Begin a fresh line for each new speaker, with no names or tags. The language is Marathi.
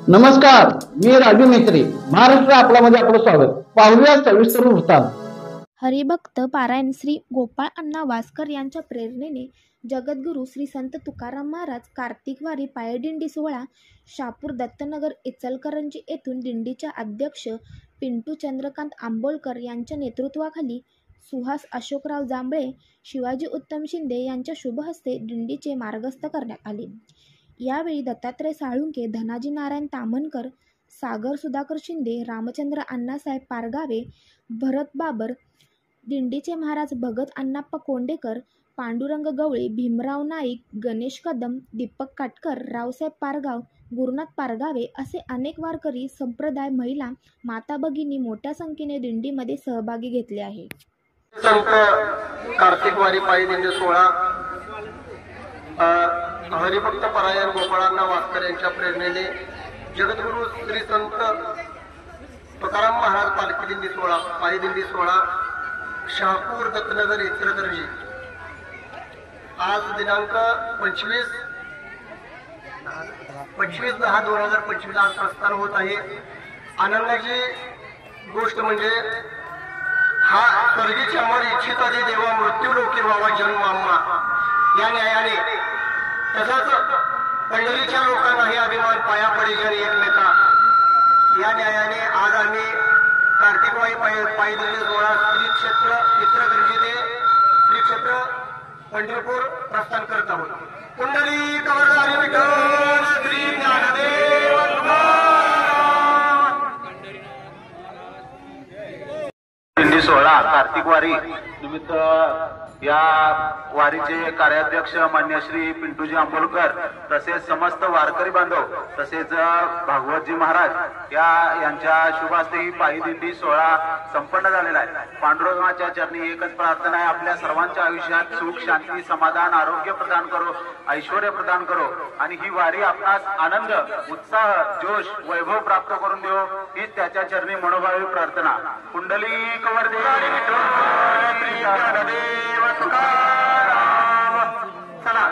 नमस्कार, मी राजू मेत्री. महाराष्ट्र आपल्यामध्ये आपलं स्वागत. पाहूया सविस्तर वृत्तांत.
हरिभक्त पारायण श्री गोपाळ अण्णा वासकर यांच्या प्रेरणेने जगद्गुरू श्री संत तुकाराम महाराज कार्तिकवारी पायदिंडी सोहळा शहापूर दत्तनगर इचलकरंजी येथून दिंडीच्या अध्यक्ष पिंटू चंद्रकांत आंबोलकर यांच्या नेतृत्वाखाली सुहास अशोकराव जांभळे, शिवाजी उत्तम शिंदे यांच्या शुभहस्ते दिंडीचे मार्गस्थ करण्यात आले. यावेळी दत्तात्रय साळुंके, धनाजी नारायण ताम्हनकर, सागर सुधाकर शिंदे, रामचंद्र अण्णासाहेब पारगावे, भरत बाबर, दिंडीचे महाराज भगत अण्णाप्पा कोंडेकर, पांडुरंग गवळी, भीमराव नाईक, गणेश कदम, दीपक काटकर, रावसाहेब पारगाव, गुरुनाथ पारगावे असे अनेक वारकरी संप्रदाय, महिला, माता भगिनी मोठ्या संख्येने दिंडीमध्ये सहभागी घेतले आहे.
संत कार्तिकवारी पायी दिंडी सोहळा हरिभक्त परायण गोपाळांना वासकर यांच्या प्रेरणेने जगद्गुरू श्री संत तुकाराम महाराज पालखी दिंडी सोहळा पायी दिंडी सोहळा शहापूर दत्तनगर इचलकरंजी आज दिनांक 25/10/2025 आज प्रस्थान होत आहे. आनंदाची गोष्ट म्हणजे हा स्वर्गीची अमर इच्छिता दे देवा मृत्यू लोकी व्हावा जन्म आम्हा या न्यायाने तसंच पंढरीच्या लोकांनाही अभिमान पाया पडे जरी एकमेका या न्यायाने आज आम्ही कार्तिकवारी पायी दिंडी सोहळा श्री क्षेत्र इचलकरंजी ते श्री क्षेत्र पंढरपूर प्रस्थान करत आहोत. कुंडली कवरधारी विठ्ठल श्री ज्ञानदेव
दिंडी सोहळा कार्तिकवारी निमित्त या वारीचे कार्याध्यक्ष मान्य श्री पिंटूजी आंबोलकर तसेच समस्त वारकरी बांधव तसेच भागवतजी महाराज यांच्या शुभ हस्ते ही पायी दिंडी सोहळा संपन्न झालेला आहे. पांडुरंगाच्या चरणी एकच प्रार्थना आहे, आपल्या सर्वांच्या आयुष्यात सुख, शांती, समाधान, आरोग्य प्रदान करो, ऐश्वर्य प्रदान करो आणि ही वारी आपणास आनंद, उत्साह, जोश, वैभव प्राप्त करून देव ही त्याच्या चरणी मनोभावी प्रार्थना. कुंडली कवरधारी विठ्ठल श्री ज्ञानदेव तुकाराम. चला.